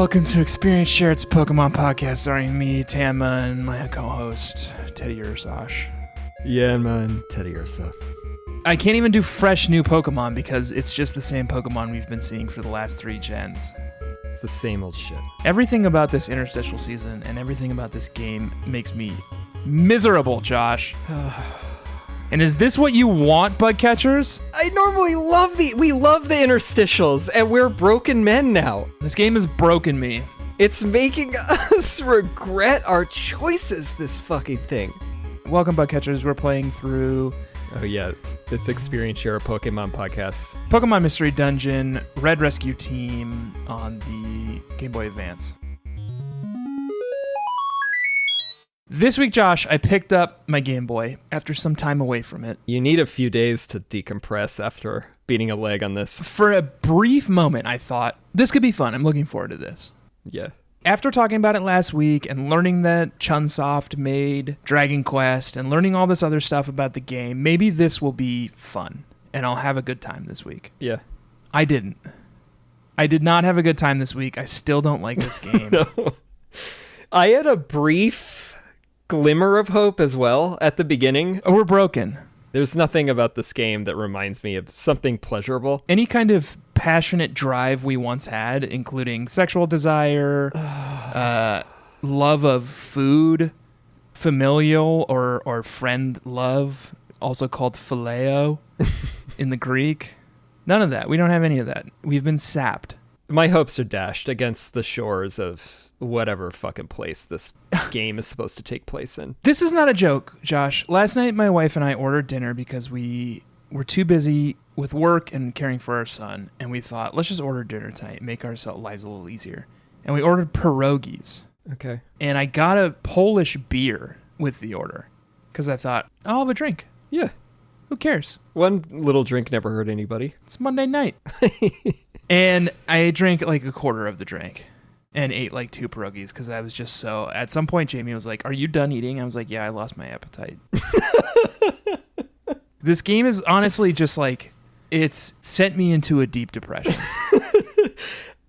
welcome to Experience Share. It's a Pokemon podcast starring me, Tama, and my co-host, Teddy Ursash. Yeah, man, Teddy Ursa. I can't even do fresh new Pokemon because it's just the same Pokemon we've been seeing for the last 3 gens. It's the same old shit. Everything about this interstitial season and everything about this game makes me miserable, Josh. And is this what you want, bug catchers? I normally we love the interstitials, and we're broken men now. This game has broken me. It's making us regret our choices, this fucking thing. Welcome, bug catchers. We're playing through... Oh yeah, this Experience Share Pokemon podcast. Pokemon Mystery Dungeon, Red Rescue Team on the Game Boy Advance. This week, Josh, I picked up my Game Boy after some time away from it. You need a few days to decompress after beating a leg on this. For a brief moment, I thought, this could be fun. I'm looking forward to this. Yeah. After talking about it last week and learning that Chunsoft made Dragon Quest and learning all this other stuff about the game, maybe this will be fun and I'll have a good time this week. Yeah. I didn't. I did not have a good time this week. I still don't like this game. No. I had a brief glimmer of hope as well at the beginning. Oh, we're broken. There's nothing about this game that reminds me of something pleasurable. Any kind of passionate drive we once had, including sexual desire, love of food, familial or friend love, also called phileo in the Greek. None of that. We don't have any of that. We've been sapped. My hopes are dashed against the shores of whatever fucking place this game is supposed to take place in. This is not a joke, Josh. Last night, my wife and I ordered dinner because we were too busy with work and caring for our son, and we thought, let's just order dinner tonight, make our lives a little easier. And we ordered pierogies. Okay. And I got a Polish beer with the order because I thought, I'll have a drink. Yeah. Who cares? One little drink never hurt anybody. It's Monday night. And I drank like a quarter of the drink and ate like 2 pierogies because I was just so... At some point, Jamie was like, are you done eating? I was like, yeah, I lost my appetite. This game is honestly just like... It's sent me into a deep depression.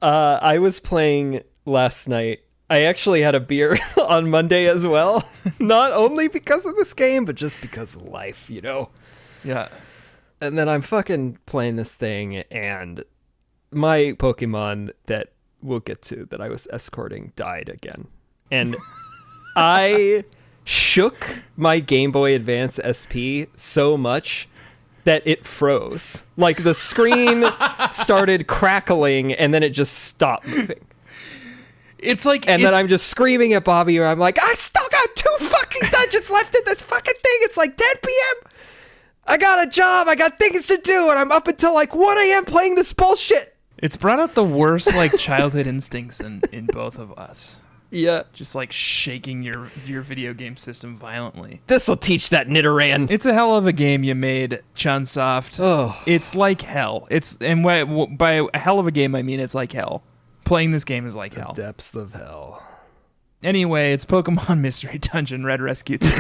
I was playing last night. I actually had a beer on Monday as well. Not only because of this game, but just because of life, you know? Yeah. And then I'm fucking playing this thing, and my Pokemon that we'll get to that I was escorting died again. And I shook my Game Boy Advance SP so much that it froze. Like the screen started crackling and then it just stopped moving. It's like... And then I'm just screaming at Bobby, or I'm like, I still got 2 fucking dungeons left in this fucking thing. It's like 10 p.m. I got a job. I got things to do. And I'm up until like 1 a.m. playing this bullshit. It's brought out the worst like childhood instincts in both of us. Yeah. Just like shaking your video game system violently. This'll teach that Nidoran. It's a hell of a game you made, Chunsoft. Oh. It's like hell. By a hell of a game, I mean it's like hell. Playing this game is like hell. Depths of hell. Anyway, it's Pokemon Mystery Dungeon Red Rescue Team.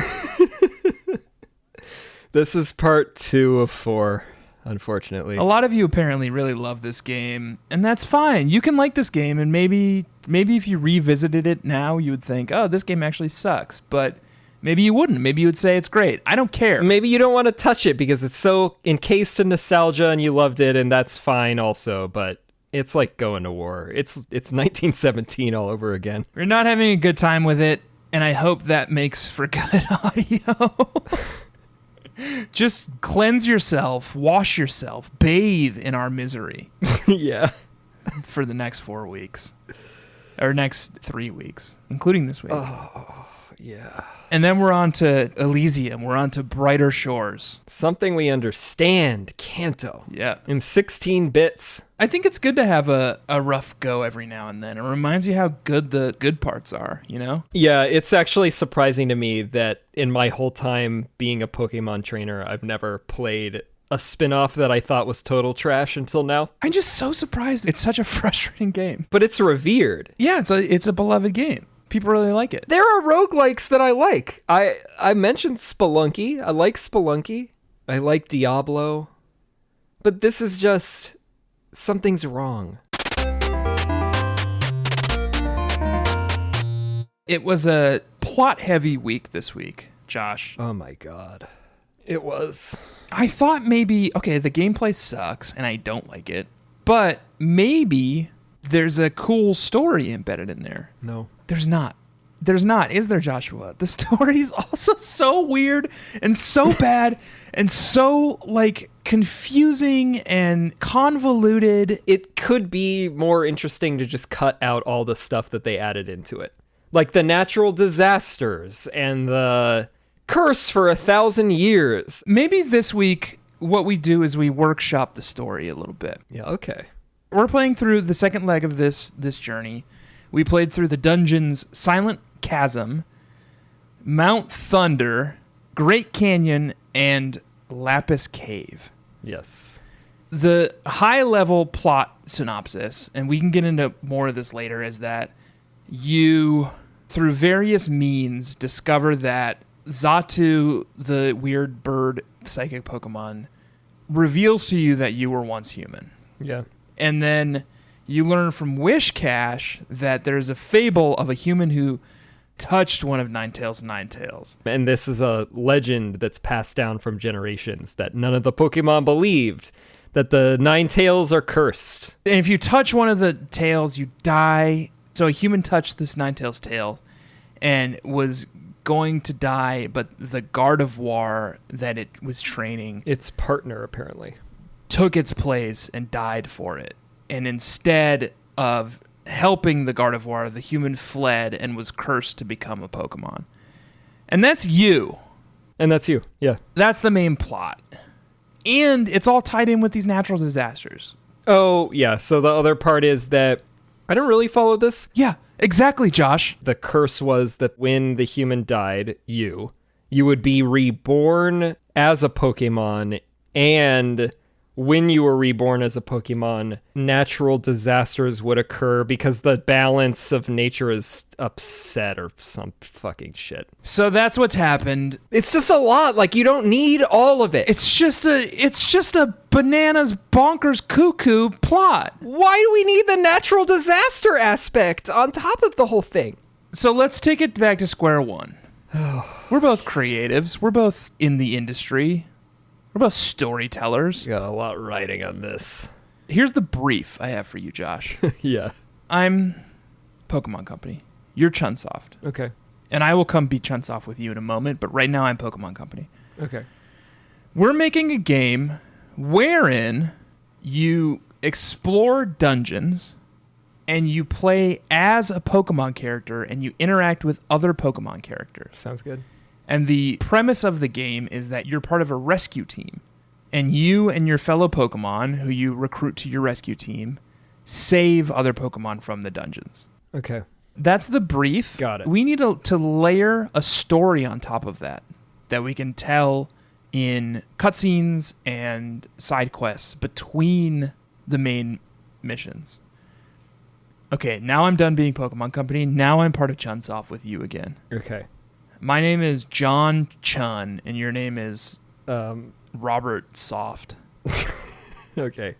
This is part 2 of 4, unfortunately. A lot of you apparently really love this game, and that's fine. You can like this game, and maybe if you revisited it now, you would think, oh, this game actually sucks. But maybe you wouldn't. Maybe you would say it's great. I don't care. Maybe you don't want to touch it because it's so encased in nostalgia and you loved it, and that's fine also, but it's like going to war. It's 1917 all over again. We're not having a good time with it, and I hope that makes for good audio. Just cleanse yourself, wash yourself, bathe in our misery. Yeah. For the next 4 weeks. Or next 3 weeks, including this week. Oh, yeah. And then we're on to Elysium. We're on to Brighter Shores. Something we understand, Kanto. Yeah. In 16 bits. I think it's good to have a rough go every now and then. It reminds you how good the good parts are, you know? Yeah, it's actually surprising to me that in my whole time being a Pokemon trainer, I've never played a spin-off that I thought was total trash until now. I'm just so surprised. It's such a frustrating game. But it's revered. Yeah, it's a beloved game. People really like it. There are roguelikes that I like. I mentioned Spelunky. I like Spelunky. I like Diablo. But this is just... something's wrong. It was a plot-heavy week this week, Josh. Oh my god. It was. I thought maybe, okay, the gameplay sucks, and I don't like it, but maybe there's a cool story embedded in there. No. There's not. There's not, is there, Joshua? The story is also so weird and so bad and so, like, confusing and convoluted. It could be more interesting to just cut out all the stuff that they added into it. Like the natural disasters and the curse for 1,000 years. Maybe this week, what we do is we workshop the story a little bit. Yeah, okay. We're playing through the second leg of this journey. We played through the dungeons Silent Chasm, Mount Thunder, Great Canyon, and Lapis Cave. Yes. The high-level plot synopsis, and we can get into more of this later, is that you, through various means, discover that Xatu, the weird bird psychic Pokemon, reveals to you that you were once human. Yeah. And then you learn from Wishcash that there's a fable of a human who touched one of Ninetales. And this is a legend that's passed down from generations that none of the Pokemon believed, that the Ninetales are cursed. And if you touch one of the tails, you die. So a human touched this Ninetales tail and was going to die, but the Gardevoir that it was training, Its partner, apparently, took its place and died for it. And instead of helping the Gardevoir, the human fled and was cursed to become a Pokemon. And that's you. And that's you, yeah. That's the main plot. And it's all tied in with these natural disasters. Oh, yeah, so the other part is that I don't really follow this. Yeah, exactly, Josh. The curse was that when the human died, you would be reborn as a Pokemon, and when you were reborn as a Pokemon, natural disasters would occur because the balance of nature is upset or some fucking shit. So that's what's happened. It's just a lot. Like, you don't need all of it. It's just a bananas bonkers cuckoo plot. Why do we need the natural disaster aspect on top of the whole thing? So let's take it back to square one. We're both creatives. We're both in the industry. We're both storytellers. You got a lot writing on this. Here's the brief I have for you, Josh. Yeah. I'm Pokemon Company. You're Chunsoft. Okay. And I will come be Chunsoft with you in a moment, but right now I'm Pokemon Company. Okay. We're making a game wherein you explore dungeons and you play as a Pokemon character and you interact with other Pokemon characters. Sounds good. And the premise of the game is that you're part of a rescue team. And you and your fellow Pokemon, who you recruit to your rescue team, save other Pokemon from the dungeons. Okay. That's the brief. Got it. We need to layer a story on top of that we can tell in cutscenes and side quests between the main missions. Okay, now I'm done being Pokemon Company. Now I'm part of Chunsoft with you again. Okay. My name is John Chun, and your name is Robert Soft. Okay.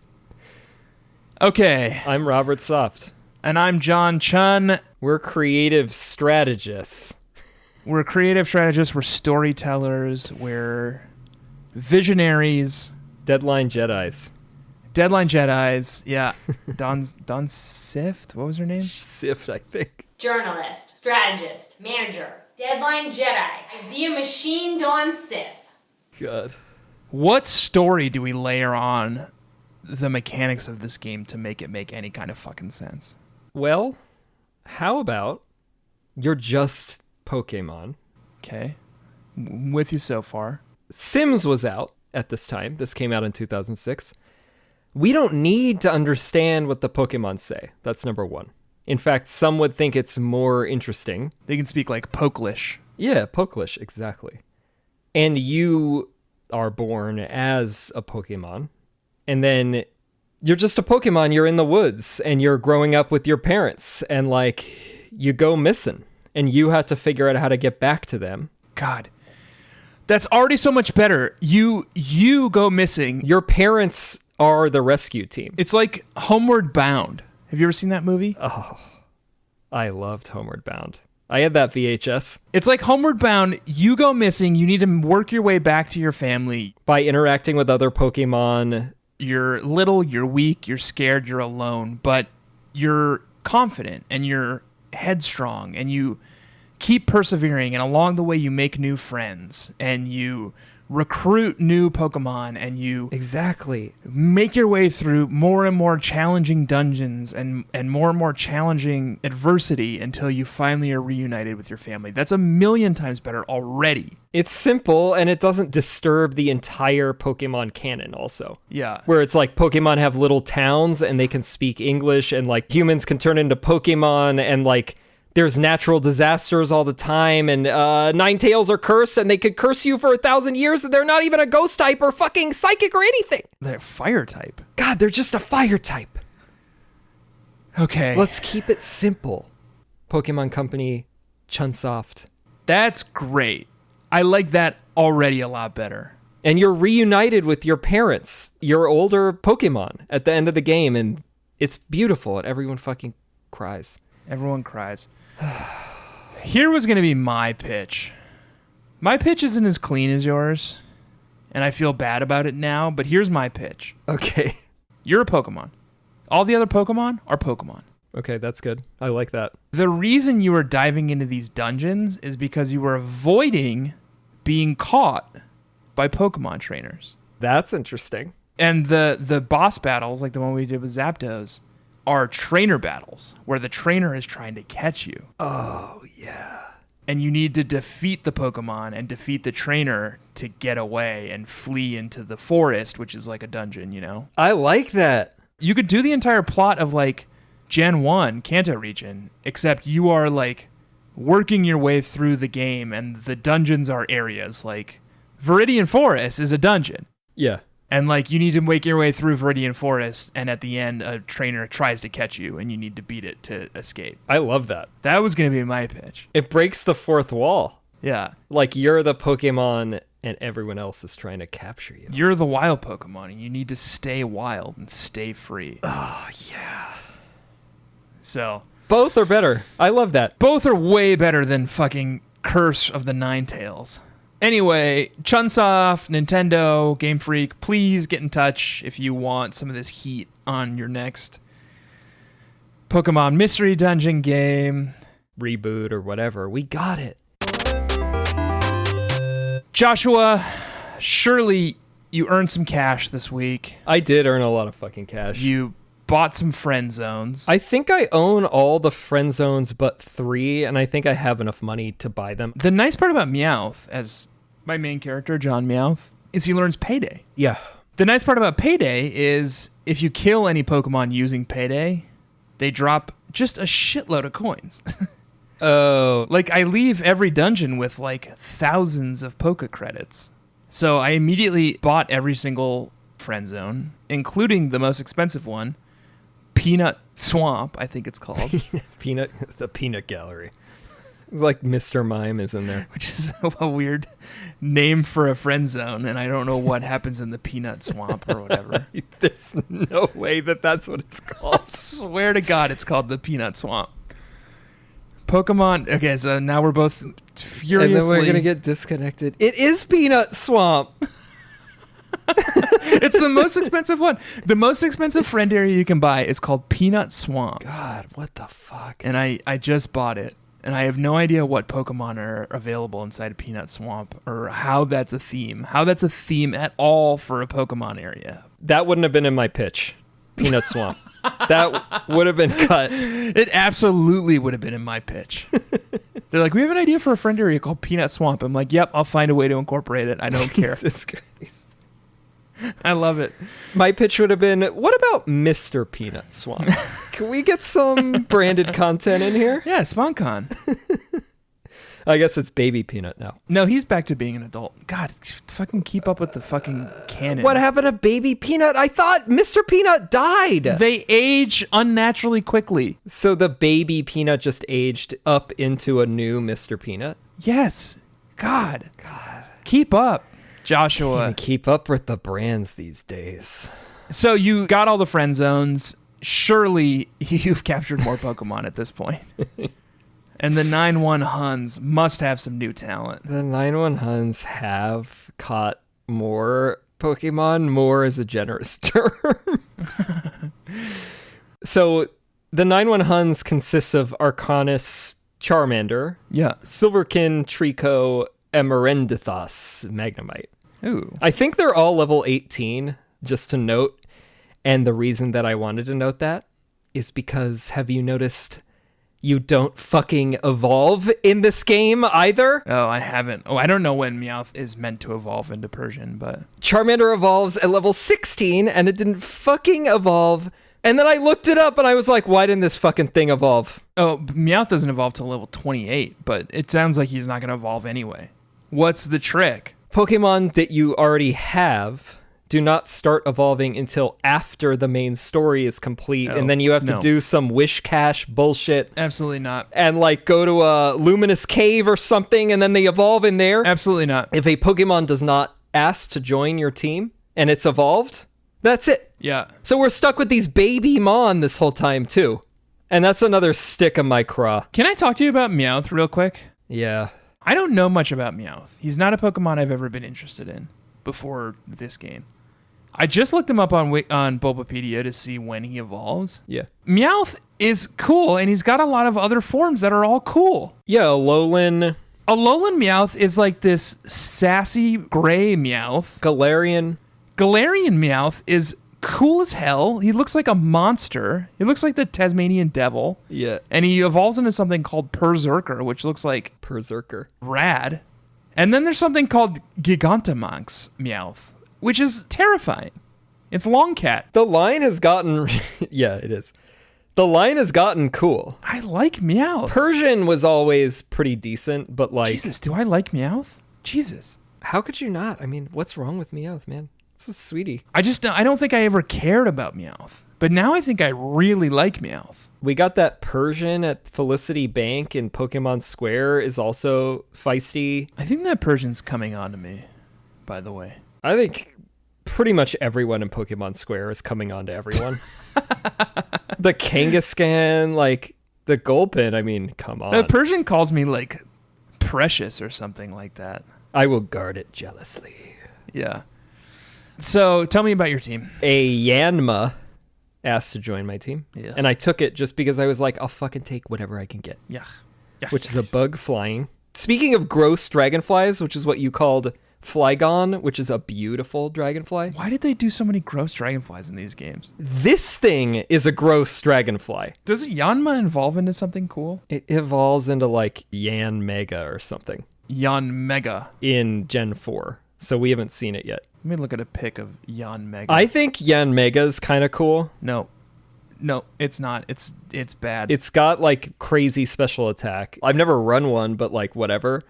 Okay. I'm Robert Soft. And I'm John Chun. We're creative strategists. We're creative strategists. We're storytellers. We're visionaries. Deadline Jedis. Deadline Jedis. Yeah. Don Sift? What was her name? Sift, I think. Journalist, strategist, manager, Deadline Jedi, idea machine Dawn Sith. God. What story do we layer on the mechanics of this game to make it make any kind of fucking sense? Well, how about you're just Pokemon? Okay. With you so far. Sims was out at this time. This came out in 2006. We don't need to understand what the Pokemon say. That's number one. In fact, some would think it's more interesting. They can speak like Pokelish. Yeah, Pokelish, exactly. And you are born as a Pokemon. And then you're just a Pokemon. You're in the woods and you're growing up with your parents. And like, you go missing. And you have to figure out how to get back to them. God. That's already so much better. You go missing. Your parents are the rescue team. It's like Homeward Bound. Have you ever seen that movie? Oh, I loved Homeward Bound. I had that VHS. It's like Homeward Bound. You go missing. You need to work your way back to your family. By interacting with other Pokemon. You're little, you're weak, you're scared, you're alone, but you're confident and you're headstrong and you keep persevering, and along the way you make new friends and you recruit new Pokemon and you Exactly. make your way through more and more challenging dungeons and more challenging adversity until you finally are reunited with your family. That's a million times better already. It's simple, and it doesn't disturb the entire Pokemon canon also. Yeah. Where it's like Pokemon have little towns and they can speak English, and like humans can turn into Pokemon, and like there's natural disasters all the time, and Ninetales are cursed, and they could curse you for 1,000 years, and they're not even a ghost type or fucking psychic or anything. They're fire type. God, they're just a fire type. Okay. Let's keep it simple. Pokemon Company, Chunsoft. That's great. I like that already a lot better. And you're reunited with your parents, your older Pokemon, at the end of the game, and it's beautiful, and everyone fucking cries. Everyone cries. Here was going to be my pitch. My pitch isn't as clean as yours, and I feel bad about it now, but here's my pitch. Okay. You're a Pokemon. All the other Pokemon are Pokemon. Okay, that's good. I like that. The reason you are diving into these dungeons is because you were avoiding being caught by Pokemon trainers. That's interesting. And the boss battles, like the one we did with Zapdos, are trainer battles where the trainer is trying to catch you. Oh, yeah. And you need to defeat the Pokemon and defeat the trainer to get away and flee into the forest, which is like a dungeon, you know? I like that. You could do the entire plot of like Gen 1 Kanto region, except you are like working your way through the game and the dungeons are areas. Like Viridian Forest is a dungeon. Yeah. And like you need to make your way through Viridian Forest, and at the end a trainer tries to catch you and you need to beat it to escape. I love that. That was going to be my pitch. It breaks the fourth wall. Yeah. Like you're the Pokemon and everyone else is trying to capture you. You're the wild Pokemon and you need to stay wild and stay free. Oh, yeah. So both are better. I love that. both are way better than fucking Curse of the Ninetales. Anyway, Chunsoft, Nintendo, Game Freak, please get in touch if you want some of this heat on your next Pokemon Mystery Dungeon game. Reboot or whatever. We got it. Joshua, surely you earned some cash this week. I did earn a lot of fucking cash. You bought some friend zones. I think I own all the friend zones but 3, and I think I have enough money to buy them. The nice part about Meowth, as my main character, Jon Meowth, is he learns Payday. Yeah. The nice part about Payday is if you kill any Pokemon using Payday, they drop just a shitload of coins. Oh. Like, I leave every dungeon with, like, thousands of Poke credits. So I immediately bought every single friend zone, including the most expensive one, Peanut Swamp, I think it's called. The Peanut Gallery. It's like Mr. Mime is in there. Which is a weird name for a friend zone, and I don't know what happens in the Peanut Swamp or whatever. There's no way that that's what it's called. I swear to God, it's called the Peanut Swamp. Pokemon. Okay, so now we're both furiously. And then we're going to get disconnected. It is Peanut Swamp. It's the most expensive one. The most expensive friend area you can buy is called Peanut Swamp. God, what the fuck? And I just bought it. And I have no idea what Pokemon are available inside of Peanut Swamp or how that's a theme. How that's a theme at all for a Pokemon area. That wouldn't have been in my pitch. Peanut Swamp. That would have been cut. It absolutely would have been in my pitch. They're like, we have an idea for a friend area called Peanut Swamp. I'm like, yep, I'll find a way to incorporate it. I don't care. Jesus Christ. I love it. My pitch would have been, what about Mr. Peanut Swamp? Can we get some branded content in here? Yeah, SpawnCon. I guess it's Baby Peanut now. No, he's back to being an adult. God, fucking keep up with the fucking canon. What happened to Baby Peanut? I thought Mr. Peanut died. They age unnaturally quickly. So the Baby Peanut just aged up into a new Mr. Peanut? Yes. God. Keep up, Joshua. Can't keep up with the brands these days. So you got all the friend zones. Surely you've captured more Pokemon at this point. And the 9-1 Huns must have some new talent. The 9-1 Huns have caught more Pokemon. More is a generous term. So the 9-1 Huns consists of Archonis, Charmander, Yeah. Silverkin, Trico, Emerendithos, Magnemite. Ooh. I think they're all level 18, just to note. And the reason that I wanted to note that is because, have you noticed you don't fucking evolve in this game either? Oh, I haven't. Oh, I don't know when Meowth is meant to evolve into Persian, but... Charmander evolves at level 16, and it didn't fucking evolve. And then I looked it up, and I was like, why didn't this fucking thing evolve? Oh, Meowth doesn't evolve till level 28, but it sounds like he's not going to evolve anyway. What's the trick? Pokemon that you already have do not start evolving until after the main story is complete, and then you have to do some wish cache bullshit. Absolutely not. And like go to a luminous cave or something, and then they evolve in there. Absolutely not. If a Pokemon does not ask to join your team and it's evolved, that's it. Yeah. So we're stuck with these baby Mon this whole time too. And that's another stick in my craw. Can I talk to you about Meowth real quick? Yeah. I don't know much about Meowth. He's not a Pokemon I've ever been interested in before this game. I just looked him up on Bulbapedia to see when he evolves. Yeah. Meowth is cool, and he's got a lot of other forms that are all cool. Yeah, Alolan. Alolan Meowth is like this sassy gray Meowth. Galarian. Galarian Meowth is cool as hell. He looks like a monster. He looks like the Tasmanian devil. Yeah. And he evolves into something called Berserker, which looks like Berserker. rad. And then there's something called Gigantamax Meowth, which is terrifying. It's Longcat. The line has gotten... yeah, it is. The line has gotten cool. I like Meowth. Persian was always pretty decent, but like... Jesus, do I like Meowth? Jesus. How could you not? I mean, what's wrong with Meowth, man? It's a sweetie. I don't think I ever cared about Meowth. But now I think I really like Meowth. We got that Persian at Felicity Bank in Pokémon Square is also feisty. I think that Persian's coming on to me, by the way. I think pretty much everyone in Pokemon Square is coming on to everyone. The Kangaskhan, like the Gulpin, I mean, come on. The Persian calls me like precious or something like that. I will guard it jealously. Yeah. So tell me about your team. A Yanma asked to join my team. Yeah. And I took it just because I was like, I'll fucking take whatever I can get. Yeah. Which is a bug flying. Speaking of gross dragonflies, which is what you called Flygon, which is a beautiful dragonfly. Why did they do so many gross dragonflies in these games? This thing is a gross dragonfly. Does Yanma evolve into something cool? It evolves into like Yan Mega or something Yan Mega. in Gen 4. So we haven't seen it yet. Let me look at a pic of Yan Mega. I think Yan Mega's kind of cool. No, it's not. It's bad. It's got like crazy special attack. I've never run one, but like whatever.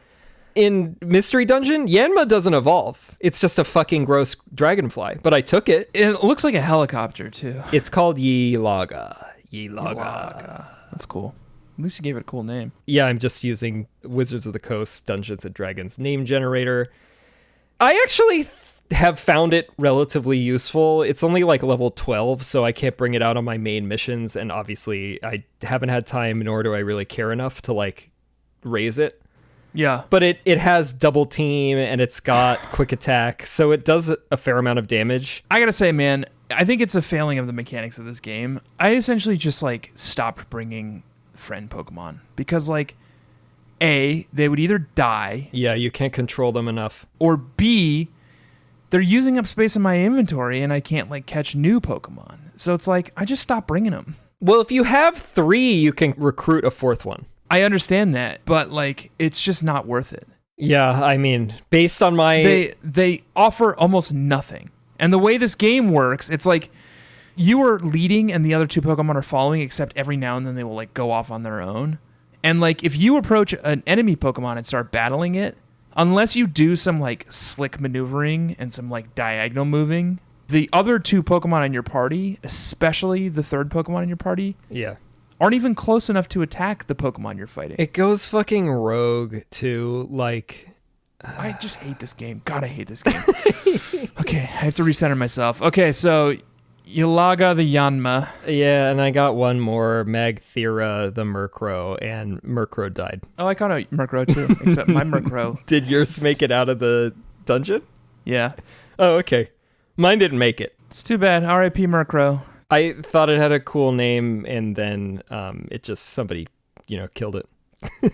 In Mystery Dungeon, Yanma doesn't evolve. It's just a fucking gross dragonfly. But I took it. It looks like a helicopter too. It's called Yeelaga. Yeelaga. That's cool. At least you gave it a cool name. Yeah, I'm just using Wizards of the Coast Dungeons and Dragons name generator. I actually have found it relatively useful. It's only like level 12, so I can't bring it out on my main missions, and obviously I haven't had time, nor do I really care enough to like raise it. Yeah. But it has double team, and it's got quick attack, so it does a fair amount of damage. I gotta say, man, I think it's a failing of the mechanics of this game. I essentially just like stopped bringing friend Pokemon because like A, they would either die. Yeah, you can't control them enough. Or B, they're using up space in my inventory and I can't like catch new Pokemon. So it's like, I just stopped bringing them. Well, if you have 3, you can recruit a 4th one. I understand that, but like, it's just not worth it. Yeah, I mean, based on my... They offer almost nothing. And the way this game works, it's like you are leading and the other 2 Pokemon are following, except every now and then they will like go off on their own. And like, if you approach an enemy Pokemon and start battling it, unless you do some like slick maneuvering and some like diagonal moving, the other 2 Pokemon in your party, especially the 3rd Pokemon in your party, Yeah. aren't even close enough to attack the Pokemon you're fighting. It goes fucking rogue, too. Like... I just hate this game. God, I hate this game. Okay, I have to recenter myself. Okay, so Yalaga the Yanma. Yeah, and I got one more, Magthera the Murkrow, and Murkrow died. Oh, I caught a Murkrow too, except my Murkrow. Did yours make it out of the dungeon? Yeah. Oh, okay. Mine didn't make it. It's too bad. R.I.P. Murkrow. I thought it had a cool name, and then it just, somebody, killed it.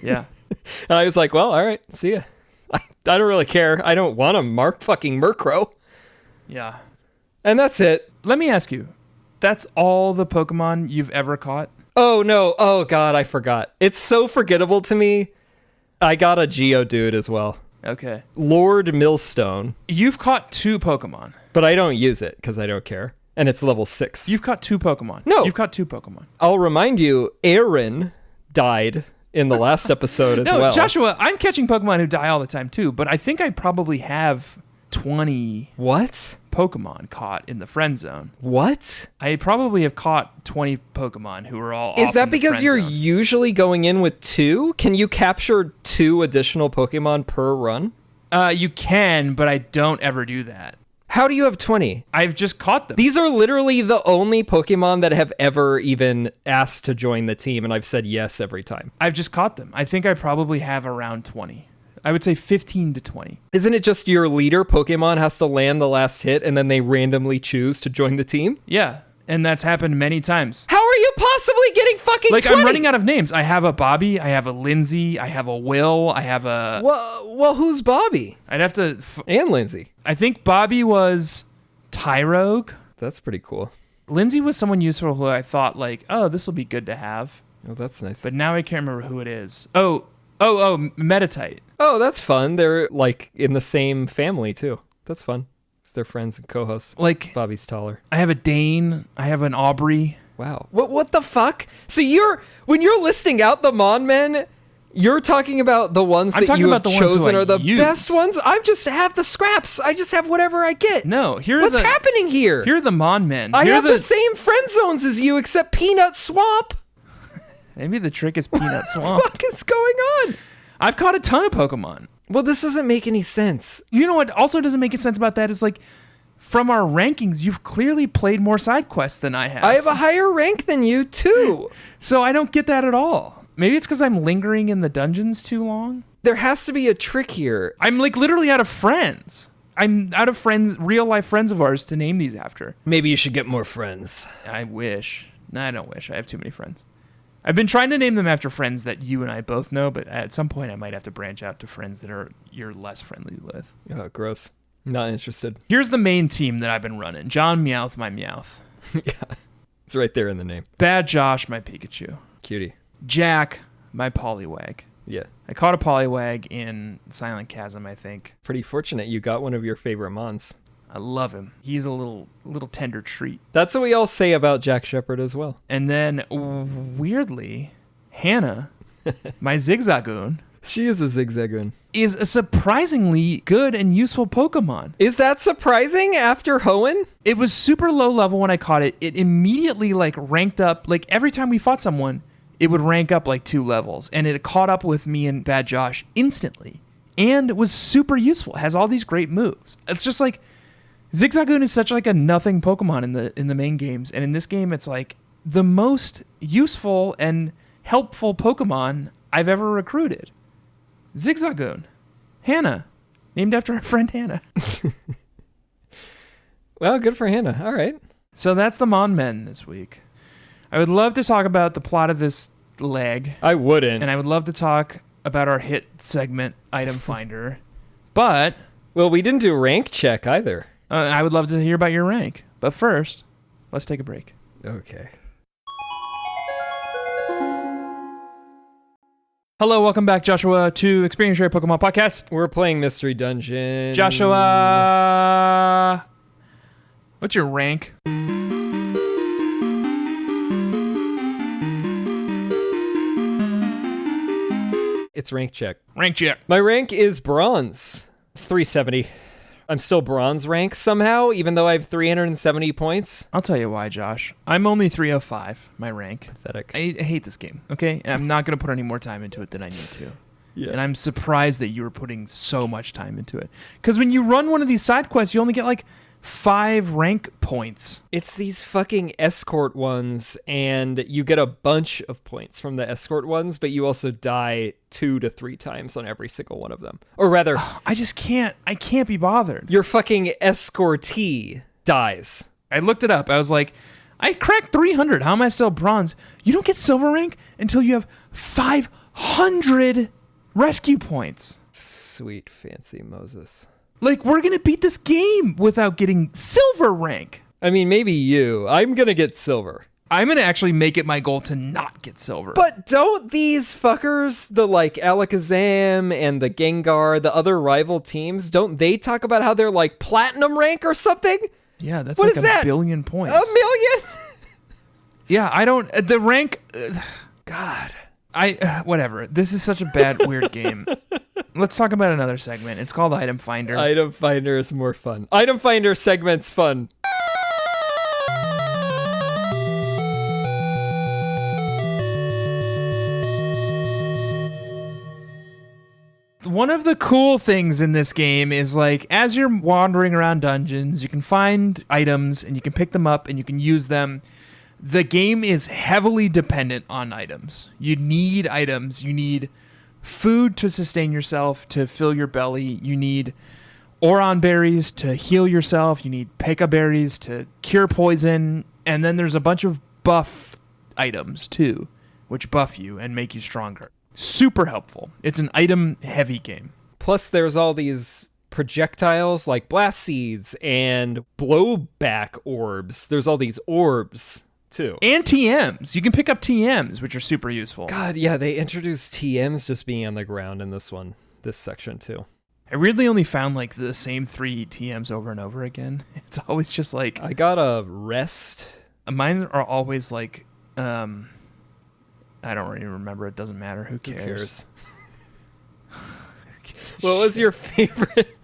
Yeah. And I was like, well, all right, see ya. I don't really care. I don't want to fucking Murkrow. Yeah. And that's it. Let me ask you. That's all the Pokemon you've ever caught? Oh, no. Oh, God, I forgot. It's so forgettable to me. I got a Geodude as well. Okay. Lord Millstone. You've caught 2 Pokemon. But I don't use it because I don't care. And it's level 6. You've caught 2 Pokemon. No. You've caught 2 Pokemon. I'll remind you, Aaron died in the last episode as well. No, Joshua, I'm catching Pokemon who die all the time too, but I think I probably have 20 What? Pokemon caught in the friend zone. What? I probably have caught 20 Pokemon who are all Is off that in the because friend you're zone. usually going in with 2? Can you capture 2 additional Pokemon per run? You can, but I don't ever do that. How do you have 20? I've just caught them. These are literally the only Pokemon that have ever even asked to join the team, and I've said yes every time. I've just caught them. I think I probably have around 20. I would say 15 to 20. Isn't it just your leader Pokemon has to land the last hit, and then they randomly choose to join the team? Yeah, and that's happened many times. How are you possibly getting fucking 20? I'm running out of names. I have a Bobby, I have a Lindsay, I have a Will, I have a... Well, who's Bobby? I'd have to... And Lindsay. I think Bobby was Tyrogue. That's pretty cool. Lindsay was someone useful who I thought, oh, this will be good to have. Oh, that's nice. But now I can't remember who it is. Oh, Metatite. Oh, that's fun. They're, in the same family, too. That's fun. It's their friends and co-hosts. Bobby's taller. I have a Dane. I have an Aubrey. Wow. What the fuck? So when you're listing out the Mon Men, you're talking about the ones that you have chosen are the best ones? I just have the scraps. I just have whatever I get. No, what's happening here? Here are the Mon Men. I have the same friend zones as you, except Peanut Swamp. Maybe the trick is Peanut Swamp. What the fuck is going on? I've caught a ton of Pokemon. Well, this doesn't make any sense. You know what also doesn't make any sense about that is from our rankings, you've clearly played more side quests than I have. I have a higher rank than you, too. So I don't get that at all. Maybe it's because I'm lingering in the dungeons too long. There has to be a trick here. I'm literally out of friends. I'm out of friends, real life friends of ours to name these after. Maybe you should get more friends. I wish. No, I don't wish. I have too many friends. I've been trying to name them after friends that you and I both know, but at some point I might have to branch out to friends that you're less friendly with. Oh, gross. Not interested. Here's the main team that I've been running. Jon Meowth, my Meowth. Yeah, it's right there in the name. Bad Josh, my Pikachu. Cutie. Jack, my Poliwag. Yeah. I caught a Poliwag in Silent Chasm, I think. Pretty fortunate you got one of your favorite Mons. I love him. He's a little tender treat. That's what we all say about Jack Shepherd as well. And then, weirdly, Hannah, my Zigzagoon. She is a Zigzagoon. Is a surprisingly good and useful Pokemon. Is that surprising after Hoenn? It was super low level when I caught it. It immediately ranked up. Every time we fought someone, it would rank up 2 levels. And it caught up with me and Bad Josh instantly. And was super useful. It has all these great moves. It's just Zigzagoon is such a nothing Pokemon in the main games, and in this game it's the most useful and helpful Pokemon I've ever recruited. Zigzagoon. Hannah. Named after our friend Hannah. Well, good for Hannah. All right. So that's the Mon Men this week. I would love to talk about the plot of this leg. I wouldn't. And I would love to talk about our hit segment, Item Finder. But... Well, we didn't do rank check either. I would love to hear about your rank. But first, let's take a break. Okay. Hello, welcome back, Joshua, to Experience Share Pokemon Podcast. We're playing Mystery Dungeon. Joshua, what's your rank? It's rank check. Rank check. My rank is bronze. 370. I'm still bronze rank somehow, even though I have 370 points. I'll tell you why, Josh. I'm only 305, my rank. Pathetic. I hate this game, okay? And I'm not going to put any more time into it than I need to. Yeah. And I'm surprised that you were putting so much time into it. Because when you run one of these side quests, you only get 5 rank points. It's these fucking escort ones, and you get a bunch of points from the escort ones, but you also die 2 to 3 times on every single one of them. Or rather, I can't be bothered. your fucking escortee dies. I looked it up. I was like, I cracked 300. How am I still bronze? You don't get silver rank until you have 500 rescue points. Sweet fancy Moses. Like, we're going to beat this game without getting silver rank. I mean, maybe you. I'm gonna get silver. I'm going to actually make it my goal to not get silver. But don't these fuckers, the like Alakazam and the Gengar, the other rival teams, don't they talk about how they're like platinum rank or something? Yeah, that's What like is a that? billion points. A million? Yeah, I don't... The rank... God. Whatever. This is such a bad, weird game. Let's talk about another segment. It's called Item Finder. Item Finder is more fun. Item Finder segment's fun. One of the cool things in this game is, like, as you're wandering around dungeons, you can find items and you can pick them up and you can use them. The game is heavily dependent on items. You need items. You need food to sustain yourself, to fill your belly. You need Oran Berries to heal yourself. You need Pekka Berries to cure poison. And then there's a bunch of buff items, too, which buff you and make you stronger. Super helpful. It's an item-heavy game. Plus, there's all these projectiles like blast seeds and blowback orbs. There's all these orbs, too. And TMs. You can pick up TMs, which are super useful. God, yeah, they introduced TMs just being on the ground in this section, too. I weirdly only found, like, the same 3 TMs over and over again. It's always just, like... I got a rest. Mine are always, like, I don't really remember. It doesn't matter. Who cares? What was your favorite?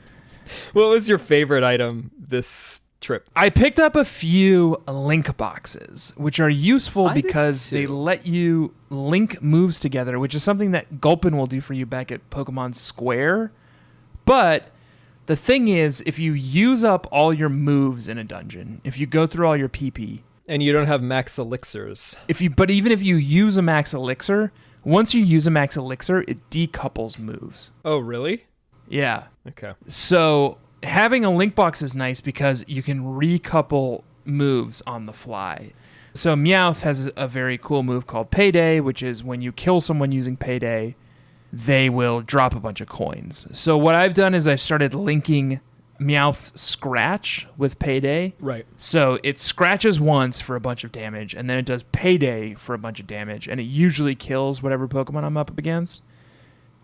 What was your favorite item this trip? I picked up a few link boxes, which are useful I did because they too. let you link moves together, which is something that Gulpin will do for you back at Pokémon Square. But the thing is, if you use up all your moves in a dungeon, if you go through all your PP, And you don't have max elixirs. but even if you use a max elixir, once you use a max elixir, it decouples moves. Oh, really? Yeah. Okay. So having a link box is nice because you can recouple moves on the fly. So Meowth has a very cool move called Payday, which is when you kill someone using Payday, they will drop a bunch of coins. So what I've done is I've started linking Meowth's Scratch with Payday. Right. So it scratches once for a bunch of damage, and then it does Payday for a bunch of damage, and it usually kills whatever Pokemon I'm up against.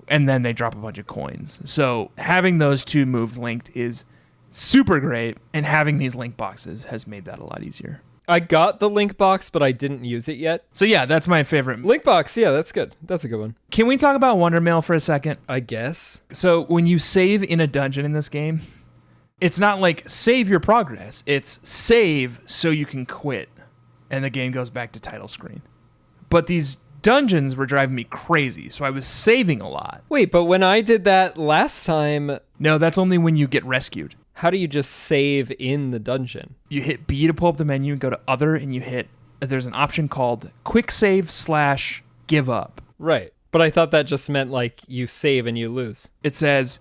And then they drop a bunch of coins. So having those 2 moves linked is super great, and having these link boxes has made that a lot easier. I got the link box, but I didn't use it yet. So yeah, that's my favorite. Link box, yeah, that's good. That's a good one. Can we talk about Wonder Mail for a second? I guess. So when you save in a dungeon in this game, it's not like save your progress. It's save so you can quit, and the game goes back to title screen. But these dungeons were driving me crazy, so I was saving a lot. Wait, but when I did that last time, No, that's only when you get rescued. how do you just save in the dungeon? You hit B to pull up the menu and go to other, and you hit, there's an option called quick save / give up. Right. But I thought that just meant like you save and you lose. It says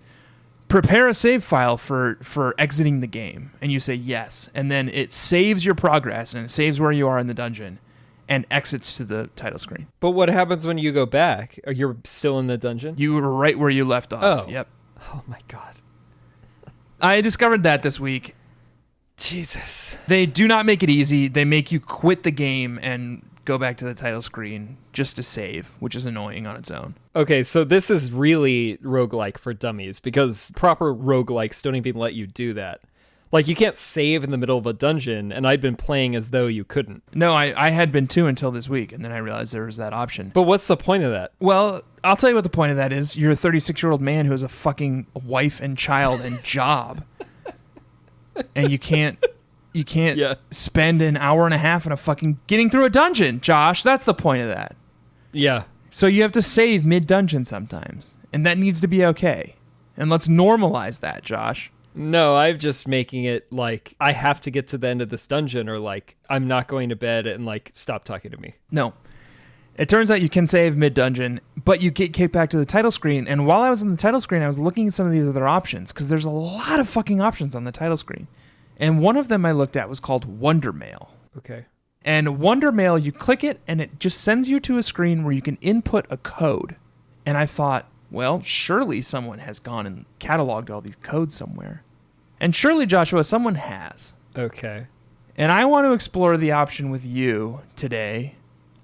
prepare a save file for exiting the game, and you say yes, and then it saves your progress and it saves where you are in the dungeon and exits to the title screen. But what happens when you go back? Are you still in the dungeon? You were right where you left off. Oh. Yep. Oh my god. I discovered that this week. Jesus. They do not make it easy. They make you quit the game and go back to the title screen just to save, which is annoying on its own. Okay, so this is really roguelike for dummies because proper roguelikes don't even let you do that. Like, you can't save in the middle of a dungeon, and I'd been playing as though you couldn't. No, I had been too until this week, and then I realized there was that option. But what's the point of that? Well, I'll tell you what the point of that is. You're a 36-year-old man who has a fucking wife and child and job. And you can't Yeah. spend an hour and a half in a fucking getting through a dungeon, Josh. That's the point of that. Yeah. So you have to save mid-dungeon sometimes, and that needs to be okay. And let's normalize that, Josh. No, I'm just making it like I have to get to the end of this dungeon or like I'm not going to bed and like stop talking to me. No. It turns out you can save mid-dungeon, but you get kicked back to the title screen. And while I was on the title screen, I was looking at some of these other options because there's a lot of fucking options on the title screen. And one of them I looked at was called Wonder Mail. Okay. And Wonder Mail, you click it and it just sends you to a screen where you can input a code. And I thought, well, surely someone has gone and cataloged all these codes somewhere. And surely, Joshua, someone has. Okay. And I want to explore the option with you today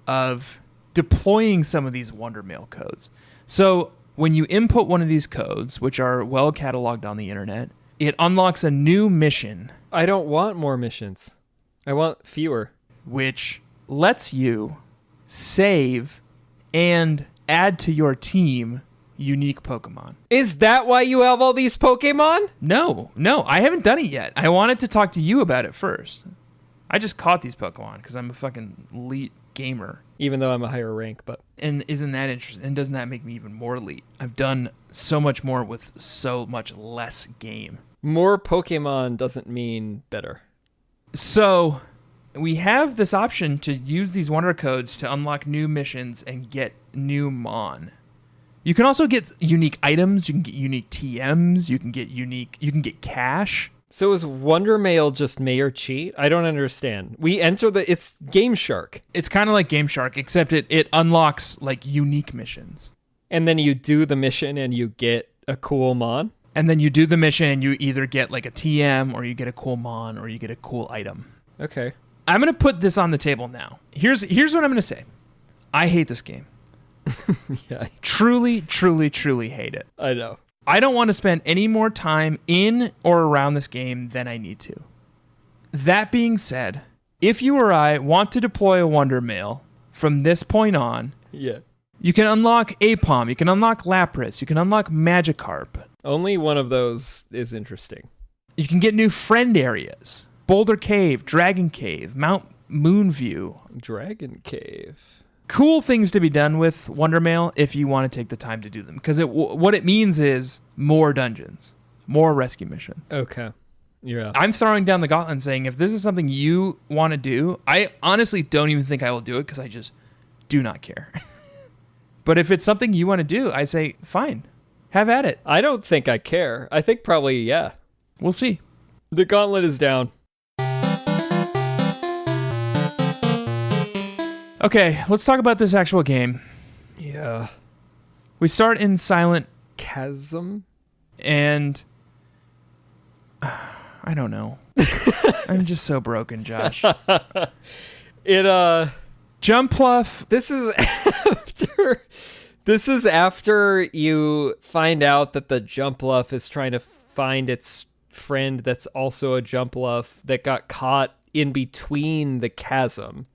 of deploying some of these Wonder Mail codes. So when you input one of these codes, which are well cataloged on the internet, it unlocks a new mission. I don't want more missions. I want fewer. Which lets you save and add to your team unique Pokemon. Is that why you have all these Pokemon? No, I haven't done it yet. I wanted to talk to you about it first. I just caught these Pokemon because I'm a fucking elite gamer. Even though I'm a higher rank, but... And isn't that interesting? And doesn't that make me even more elite? I've done so much more with so much less game. More Pokemon doesn't mean better. So we have this option to use these Wonder Codes to unlock new missions and get new Mon. You can also get unique items. You can get unique TMs. You can get cash. So is Wonder Mail just Mayor Cheat? I don't understand. We enter it's Game Shark. It's kind of like Game Shark, except it unlocks like unique missions. And then you do the mission and you get a cool Mon? And then you do the mission and you either get like a TM or you get a cool Mon or you get a cool item. Okay. I'm going to put this on the table now. Here's what I'm going to say. I hate this game. Yeah. Truly, truly, truly hate it. I know. I don't want to spend any more time in or around this game than I need to. That being said, if you or I want to deploy a Wonder Mail from this point on, Yeah. you can unlock Apom, you can unlock Lapis, you can unlock Magikarp. Only one of those is interesting. You can get new friend areas. Boulder Cave, Dragon Cave, Mount Moonview. Dragon Cave. Cool things to be done with Wonder Mail if you want to take the time to do them. Because what it means is more dungeons, more rescue missions. Okay. Yeah. I'm throwing down the gauntlet and saying if this is something you want to do, I honestly don't even think I will do it because I just do not care. But if it's something you want to do, I say, fine, have at it. I don't think I care. I think probably, yeah. We'll see. The gauntlet is down. Okay, let's talk about this actual game. Yeah. We start in Silent Chasm? and I don't know. I'm just so broken, Josh. Jumpluff. This is after you find out that the Jumpluff is trying to find its friend that's also a Jumpluff that got caught in between the chasm.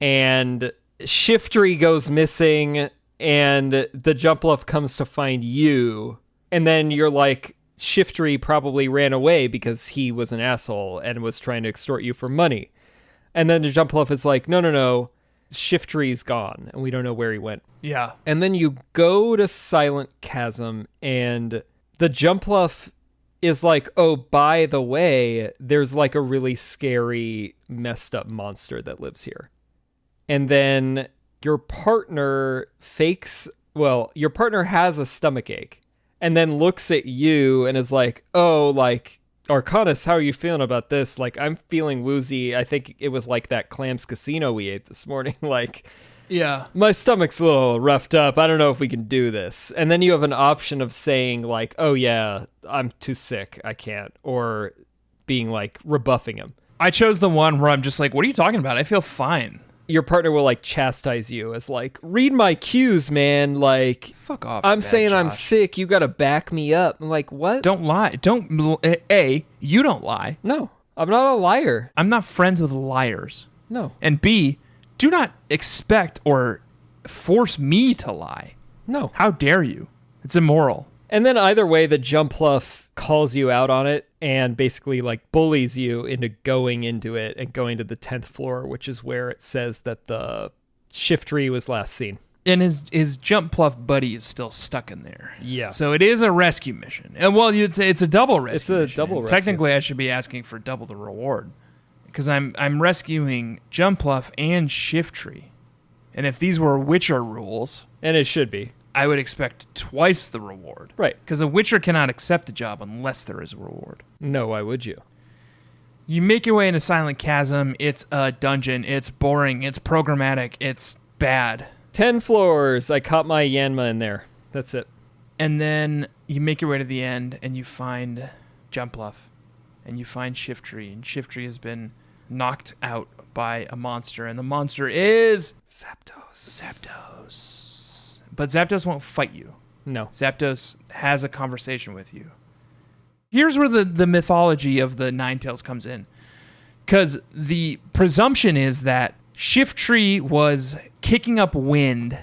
And Shiftry goes missing and the Jumpluff comes to find you. And then you're like, Shiftry probably ran away because he was an asshole and was trying to extort you for money. And then the Jumpluff is like, no, Shiftry's gone and we don't know where he went. Yeah. And then you go to Silent Chasm and the Jumpluff is like, oh, by the way, there's like a really scary, messed up monster that lives here. And then your partner your partner has a stomach ache and then looks at you and is like, oh, like, Archonis, how are you feeling about this? Like, I'm feeling woozy. I think it was like that Clams Casino we ate this morning. Like, Yeah. my stomach's a little roughed up. I don't know if we can do this. And then you have an option of saying like, oh yeah, I'm too sick, I can't. Or being like rebuffing him. I chose the one where I'm just like, what are you talking about? I feel fine. Your partner will like chastise you as like, read my cues, man. Like, Fuck off. I'm man, saying I'm Josh. sick. You got to back me up. I'm like, what? Don't lie. You don't lie. No, I'm not a liar. I'm not friends with liars. No, And B, do not expect or force me to lie. no. How dare you? It's immoral. And then either way, the Jumpluff calls you out on it and basically like bullies you into going into it and going to the 10th floor, which is where it says that the Shiftry was last seen. And his jump pluff buddy is still stuck in there. Yeah. So it is a rescue mission. And well, it's a double rescue. It's a double rescue. Technically, I should be asking for double the reward because I'm rescuing jump pluff and Shiftry. And if these were Witcher rules, and it should be, I would expect twice the reward. Right. Because a Witcher cannot accept the job unless there is a reward. No, why would you? You make your way into Silent Chasm. It's a dungeon. It's boring. It's programmatic. It's bad. 10 floors. I caught my Yanma in there. That's it. And then you make your way to the end, and you find Jumpluff, and you find Shiftry, and Shiftry has been knocked out by a monster, and the monster is Zapdos. But Zapdos won't fight you. No. Zapdos has a conversation with you. Here's where the mythology of the Ninetales comes in. Because the presumption is that Shiftry was kicking up wind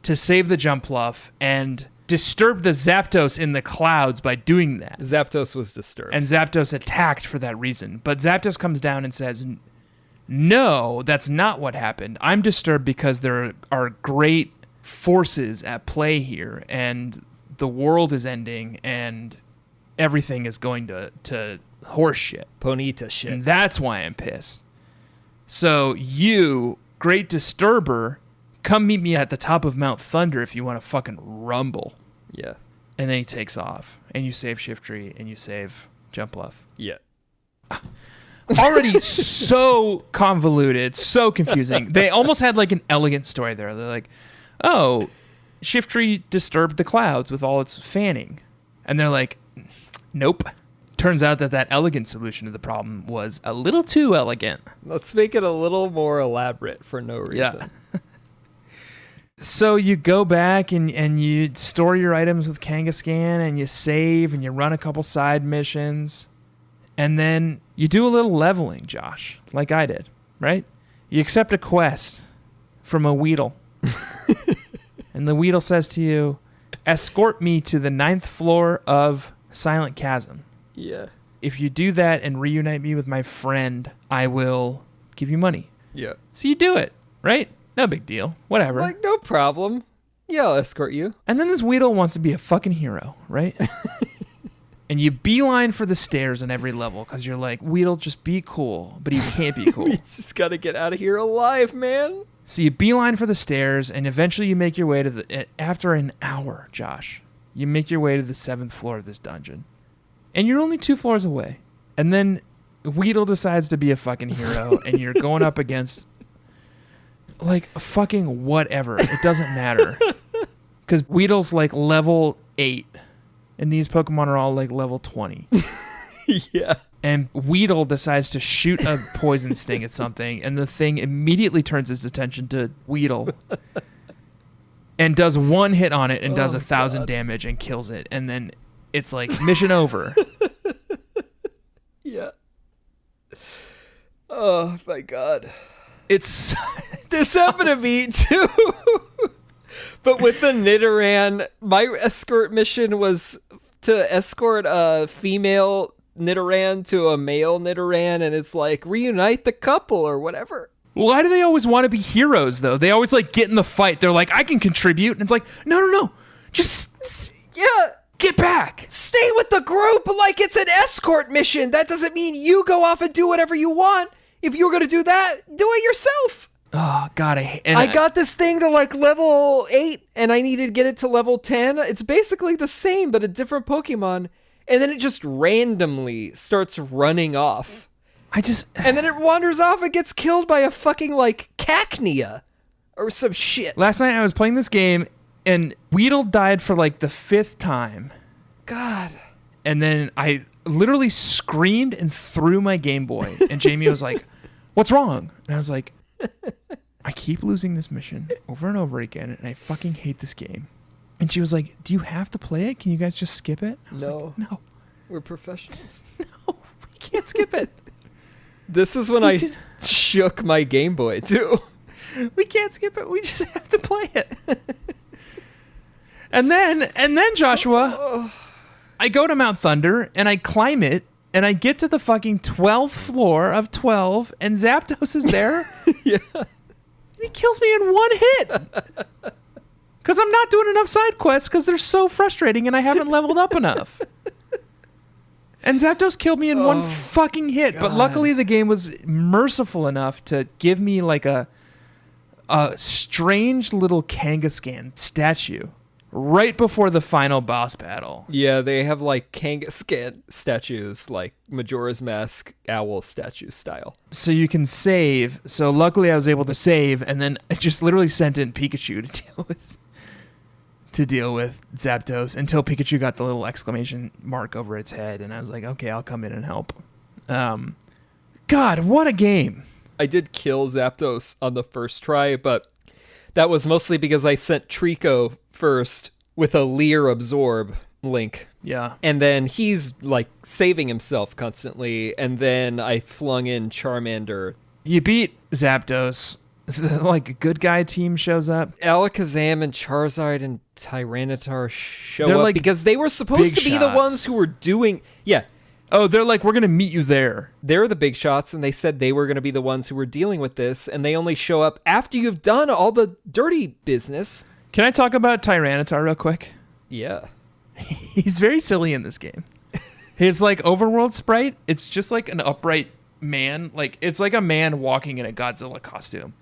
to save the Jumpluff and disturbed the Zapdos in the clouds by doing that. Zapdos was disturbed. And Zapdos attacked for that reason. But Zapdos comes down and says, no, that's not what happened. I'm disturbed because there are great forces at play here, and the world is ending, and everything is going to horse shit. Ponita shit. And that's why I'm pissed. So you, great disturber, come meet me at the top of Mount Thunder if you want to fucking rumble. Yeah. And then he takes off, and you save Shiftry, and you save Jumpluff. Yeah. Already so convoluted, so confusing. They almost had like an elegant story there. They're like, oh, Shiftry disturbed the clouds with all its fanning. And they're like, nope. Turns out that elegant solution to the problem was a little too elegant. Let's make it a little more elaborate for no reason. Yeah. So you go back and you store your items with Kangaskhan, and you save, and you run a couple side missions. And then you do a little leveling, Josh, like I did, right? You accept a quest from a Weedle. And the Weedle says to you, escort me to the 9th floor of Silent Chasm. Yeah. If you do that and reunite me with my friend, I will give you money. Yeah. So you do it, right? No big deal. Whatever. Like, no problem. Yeah, I'll escort you. And then this Weedle wants to be a fucking hero, right? And you beeline for the stairs on every level because you're like, Weedle, just be cool. But he can't be cool. We just got to get out of here alive, man. So you beeline for the stairs, and eventually you make your way to after an hour, Josh, you make your way to the 7th floor of this dungeon. And you're only 2 floors away. And then Weedle decides to be a fucking hero, and you're going up against, like, fucking whatever. It doesn't matter. Because Weedle's, like, level 8. And these Pokemon are all, like, level 20. Yeah. And Weedle decides to shoot a poison sting at something, and the thing immediately turns its attention to Weedle and does one hit on it and does 1,000 damage and kills it. And then it's like, mission over. Yeah. Oh, my God. This happened to me, too. But with the Nidoran, my escort mission was to escort a female Nidoran to a male Nidoran, and it's like, reunite the couple or whatever. Why do they always want to be heroes, though? They always, like, get in the fight. They're like, I can contribute. And it's like, no. Just, get back. Stay with the group like it's an escort mission. That doesn't mean you go off and do whatever you want. If you're going to do that, do it yourself. Oh, God. I got this thing to, like, level 8, and I needed to get it to level 10. It's basically the same, but a different Pokemon. And then it just randomly starts running off. And then it wanders off and gets killed by a fucking, like, Cacnea or some shit. Last night I was playing this game, and Weedle died for, like, the 5th time. God. And then I literally screamed and threw my Game Boy. And Jamie was like, what's wrong? And I was like, I keep losing this mission over and over again, and I fucking hate this game. And she was like, do you have to play it? Can you guys just skip it? I was like, no. We're professionals. No, we can't skip it. This is when I shook my Game Boy, too. We can't skip it. We just have to play it. And then Joshua, I go to Mount Thunder, and I climb it, and I get to the fucking 12th floor of 12, and Zapdos is there. Yeah. And he kills me in one hit. Because I'm not doing enough side quests because they're so frustrating and I haven't leveled up enough. And Zapdos killed me in one fucking hit. God. But luckily the game was merciful enough to give me like a strange little Kangaskhan statue right before the final boss battle. Yeah, they have like Kangaskhan statues, like Majora's Mask owl statue style. So you can save. So luckily I was able to save, and then I just literally sent in Pikachu to deal with Zapdos until Pikachu got the little exclamation mark over its head, and I was like, okay, I'll come in and help. God, what a game. I did kill Zapdos on the first try, but that was mostly because I sent Trico first with a Leer Absorb link. Yeah. And then he's like saving himself constantly, and then I flung in Charmander. You beat Zapdos. Like a good guy team shows up. Alakazam and Charizard and Tyranitar show They're up like because they were supposed to be the shots. ones who were doing... Yeah. Oh, they're like, we're going to meet you there. They're the big shots, and they said they were going to be the ones who were dealing with this, and they only show up after you've done all the dirty business. Can I talk about Tyranitar real quick? Yeah. He's very silly in this game. His like overworld sprite, it's just like an upright man. Like it's like a man walking in a Godzilla costume.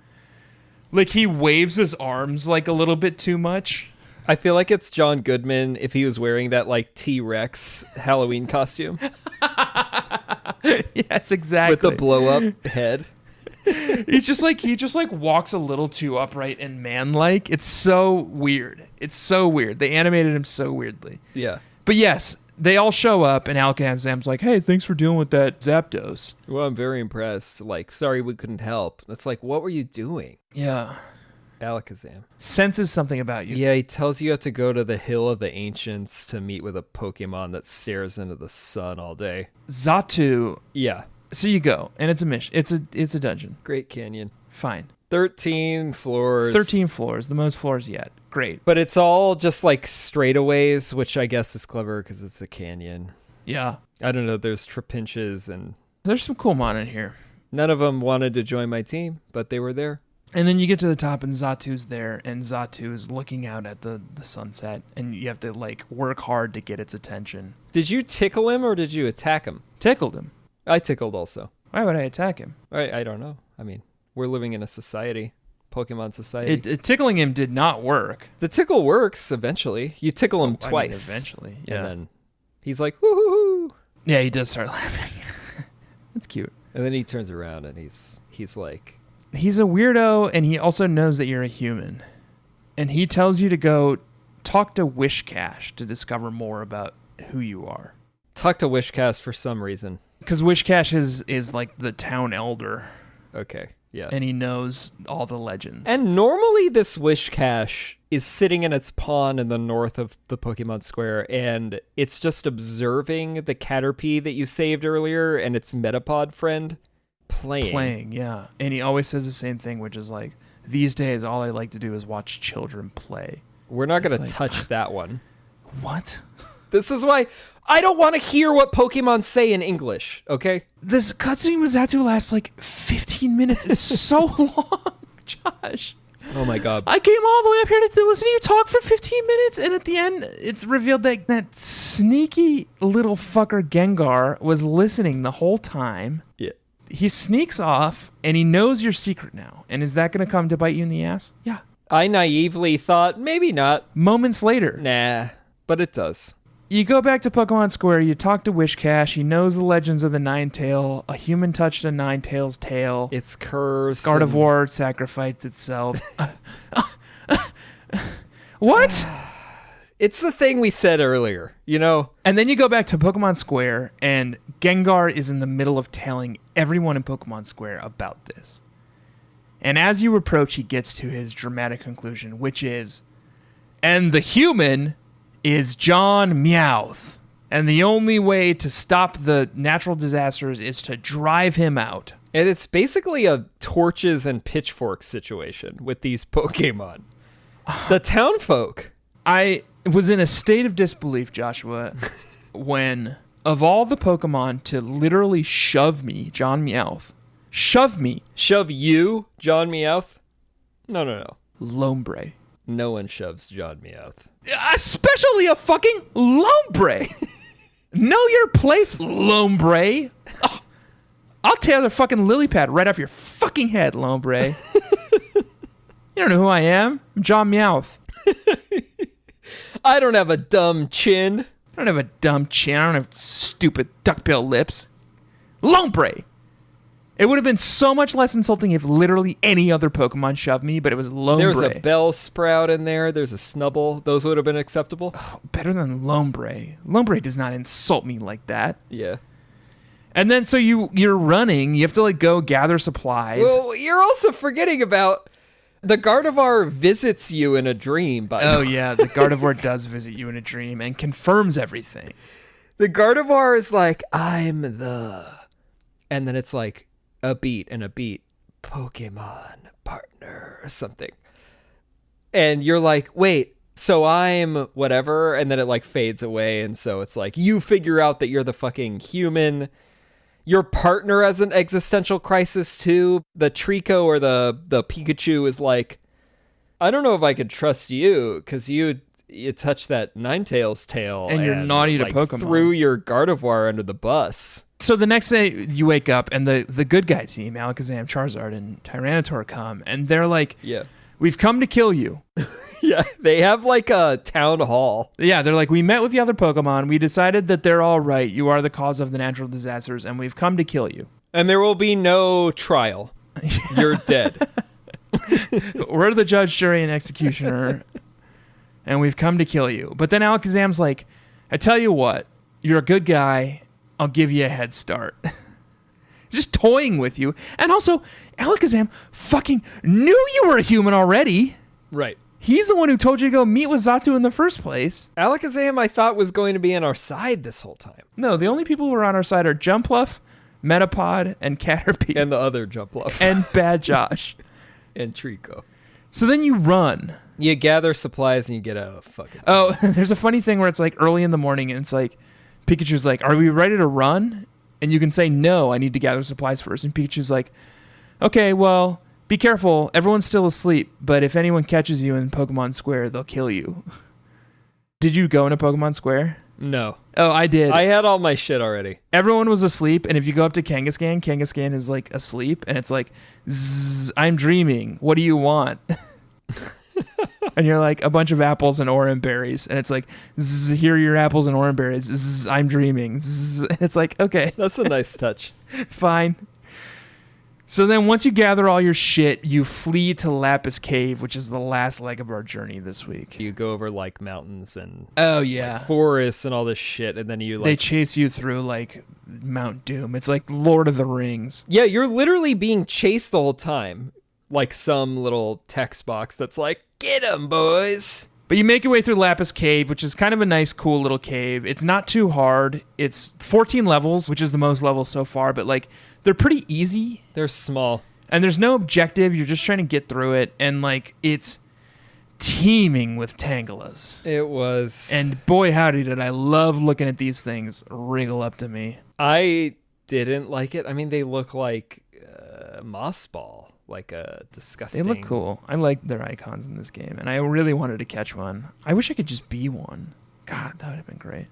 Like he waves his arms like a little bit too much. I feel like it's John Goodman if he was wearing that like T-Rex Halloween costume. Yes, exactly. With the blow up head. He just like walks a little too upright and man-like. It's so weird. It's so weird. They animated him so weirdly. Yeah. But yes, they all show up and Alakazam's like, hey, thanks for dealing with that Zapdos. Well, I'm very impressed. Like, sorry we couldn't help. That's like, what were you doing? Yeah. Alakazam senses something about you. Yeah, he tells you have to go to the Hill of the Ancients to meet with a Pokemon that stares into the sun all day. Xatu. Yeah. So you go, and it's a mission. It's a dungeon. Great Canyon. Fine. 13 floors. 13 floors. The most floors yet. Great. But it's all just like straightaways, which I guess is clever because it's a canyon. Yeah. I don't know. There's Trapinches and... There's some cool mon in here. None of them wanted to join my team, but they were there. And then you get to the top and Xatu's there, and Xatu is looking out at the sunset, and you have to like work hard to get its attention. Did you tickle him or did you attack him? Tickled him. I tickled also. Why would I attack him? I don't know. I mean, we're living in a society, Pokemon society. Tickling him did not work. The tickle works eventually. You tickle him twice. Eventually, yeah. And then he's like, woo-hoo-hoo. Yeah, he does start laughing. That's cute. And then he turns around and he's like... He's a weirdo, and he also knows that you're a human. And he tells you to go talk to Wishcash to discover more about who you are. Talk to Wishcash for some reason. Because Wishcash is like the town elder. Okay, yeah. And he knows all the legends. And normally this Wishcash is sitting in its pond in the north of the Pokemon Square, and it's just observing the Caterpie that you saved earlier and its Metapod friend playing, yeah. And he always says the same thing, which is like, these days all I like to do is watch children play. We're not going to touch that one. What? This is why I don't want to hear what Pokemon say in English, okay? This cutscene with Xatu lasts like 15 minutes. It's so long, Josh. Oh my god. I came all the way up here to listen to you talk for 15 minutes, and at the end, it's revealed that sneaky little fucker Gengar was listening the whole time. Yeah. He sneaks off, and he knows your secret now. And is that going to come to bite you in the ass? Yeah. I naively thought, maybe not. Moments later. Nah, but it does. You go back to Pokemon Square, you talk to Wishcash, he knows the legends of the Ninetale. A human touched a Ninetale's tail. It's cursed. Gardevoir sacrificed itself. What? It's the thing we said earlier, you know? And then you go back to Pokemon Square, and Gengar is in the middle of telling everyone in Pokemon Square about this. And as you approach, he gets to his dramatic conclusion, which is, and the human is Jon Meowth. And the only way to stop the natural disasters is to drive him out. And it's basically a torches and pitchforks situation with these Pokemon. The townfolk. I was in a state of disbelief, Joshua, when, of all the Pokemon to literally shove me, Jon Meowth, shove me. Shove you, Jon Meowth? No. Lombre. no one shoves Jon Meowth. Especially a fucking Lombre. Know your place, Lombre. Oh, I'll tear the fucking lily pad right off your fucking head, Lombre. You don't know who I am. I'm Jon Meowth. I don't have a dumb chin. I don't have a dumb chin. I don't have stupid duckbill lips. Lombre. It would have been so much less insulting if literally any other Pokemon shoved me, but it was Lombre. There's a Bellsprout in there. There's a Snubble. Those would have been acceptable. Oh, better than Lombre. Lombre does not insult me like that. Yeah. And then so you're running. You have to like go gather supplies. Well, you're also forgetting about the Gardevoir visits you in a dream. Yeah, the Gardevoir does visit you in a dream and confirms everything. The Gardevoir is like, I'm the... And then it's like a beat and a beat. Pokemon partner or something. And you're like, wait, so I'm whatever. And then it like fades away. And so it's like, you figure out that you're the fucking human. Your partner has an existential crisis too. The Trico or the Pikachu is like, I don't know if I could trust you because you touched that Ninetales tail. And you're naughty to like, Pokemon. Threw your Gardevoir under the bus. So the next day you wake up and the good guy team, Alakazam, Charizard, and Tyranitar come. And they're like, yeah, we've come to kill you. Yeah, they have like a town hall. Yeah, they're like, we met with the other Pokemon. We decided that they're all right. You are the cause of the natural disasters, and we've come to kill you. And there will be no trial. You're dead. We're the judge, jury, and executioner, and we've come to kill you. But then Alakazam's like, I tell you what, you're a good guy. I'll give you a head start. Just toying with you. And also, Alakazam fucking knew you were a human already. Right. He's the one who told you to go meet with Xatu in the first place. Alakazam, I thought, was going to be on our side this whole time. No, the only people who are on our side are Jumpluff, Metapod, and Caterpie. And the other Jumpluff. And Bad Josh. And Trico. So then you run. You gather supplies and you get out of fucking... Oh, there's a funny thing where it's like early in the morning and it's like, Pikachu's like, are we ready to run? And you can say, no, I need to gather supplies first. And Pikachu's like, okay, well, be careful. Everyone's still asleep. But if anyone catches you in Pokemon Square, they'll kill you. Did you go into Pokemon Square? No. Oh, I did. I had all my shit already. Everyone was asleep. And if you go up to Kangaskhan is like asleep. And it's like, Zzz, I'm dreaming. What do you want? And you're like, a bunch of apples and Oran Berries. And it's like, Zzz, here are your apples and Oran Berries. Zzz, I'm dreaming. Zzz. And it's like, okay. That's a nice touch. Fine. So then once you gather all your shit, you flee to Lapis Cave, which is the last leg of our journey this week. You go over like mountains and like, forests and all this shit. And then you like... They chase you through like Mount Doom. It's like Lord of the Rings. Yeah, you're literally being chased the whole time. Like some little text box that's like, get 'em, boys. But you make your way through Lapis Cave, which is kind of a nice, cool little cave. It's not too hard. It's 14 levels, which is the most levels so far, but like they're pretty easy. They're small. And there's no objective. You're just trying to get through it. And like it's teeming with Tangalas. It was. And boy, howdy, did I love looking at these things wriggle up to me. I didn't like it. I mean, they look like moss ball. Like a disgusting... They look cool. I like their icons in this game, and I really wanted to catch one. I wish I could just be one. God, that would have been great.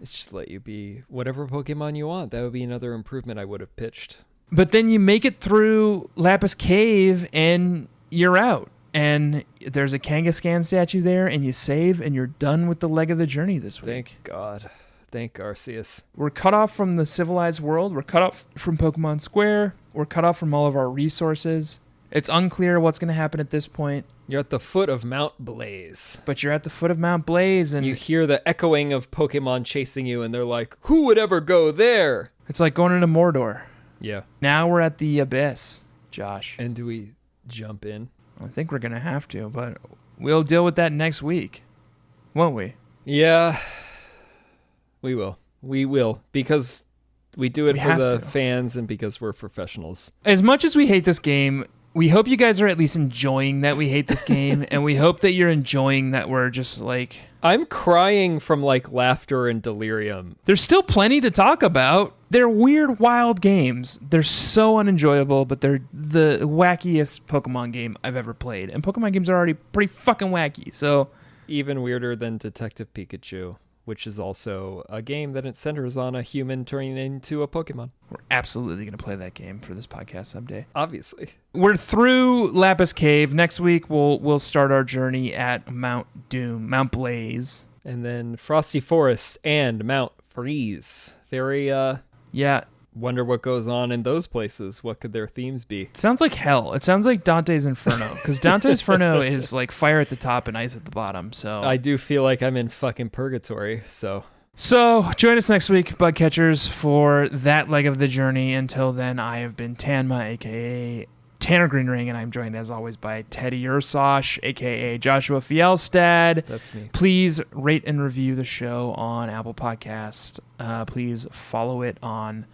It should let you be whatever Pokemon you want. That would be another improvement I would have pitched. But then you make it through Lapis Cave, and you're out. And there's a Kangaskhan statue there, and you save, and you're done with the leg of the journey this week. Thank God. Thank Arceus. We're cut off from the civilized world. We're cut off from Pokemon Square. We're cut off from all of our resources. It's unclear what's going to happen at this point. You're at the foot of Mount Blaze. But you're at the foot of Mount Blaze, and you hear the echoing of Pokemon chasing you, and they're like, who would ever go there? It's like going into Mordor. Yeah. Now we're at the abyss, Josh. And do we jump in? I think we're going to have to, but we'll deal with that next week, won't we? Yeah. We will. We will, because we do it for the fans and because we're professionals. As much as we hate this game, we hope you guys are at least enjoying that we hate this game, and we hope that you're enjoying that we're just like... I'm crying from like laughter and delirium. There's still plenty to talk about. They're weird, wild games. They're so unenjoyable, but they're the wackiest Pokemon game I've ever played. And Pokemon games are already pretty fucking wacky, so... Even weirder than Detective Pikachu, which is also a game that it centers on a human turning into a Pokemon. We're absolutely going to play that game for this podcast someday. Obviously. We're through Lapis Cave. Next week, we'll start our journey at Mount Doom, Mount Blaze. And then Frosty Forest and Mount Freeze. Very, Yeah. Wonder what goes on in those places. What could their themes be? It sounds like hell. It sounds like Dante's Inferno, because Dante's Inferno is like fire at the top and ice at the bottom. So I do feel like I'm in fucking purgatory, so join us next week, bug catchers, for that leg of the journey. Until then, I have been Tanma, aka Tanner Greenring, and I'm joined as always by Teddy Ursosh, aka Joshua Fielstad. That's me. Please rate and review the show on Apple Podcast. Please follow it on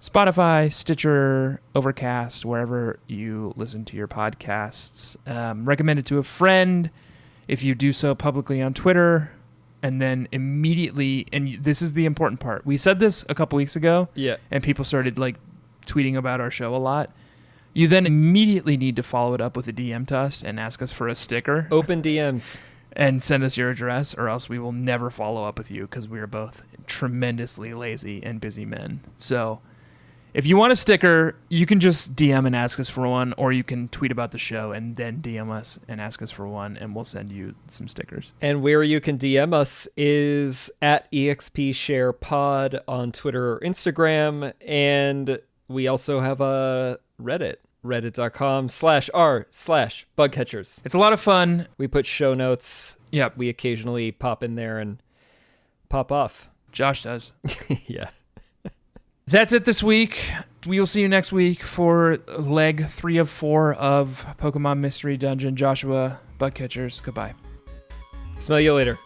Spotify, Stitcher, Overcast, wherever you listen to your podcasts. Recommend it to a friend if you do so publicly on Twitter. And then immediately, and this is the important part. We said this a couple weeks ago, Yeah. and people started like tweeting about our show a lot. You then immediately need to follow it up with a DM to us and ask us for a sticker. Open DMs. And send us your address, or else we will never follow up with you, because we are both tremendously lazy and busy men. So if you want a sticker, you can just DM and ask us for one, or you can tweet about the show and then DM us and ask us for one, and we'll send you some stickers. And where you can DM us is at EXPSharePod on Twitter or Instagram. And we also have a Reddit, reddit.com/r/bugcatchers. It's a lot of fun. We put show notes. Yep. We occasionally pop in there and pop off. Josh does. Yeah. That's it this week. We will see you next week for leg 3 of 4 of Pokemon Mystery Dungeon. Joshua, bug catchers, goodbye. Smell you later.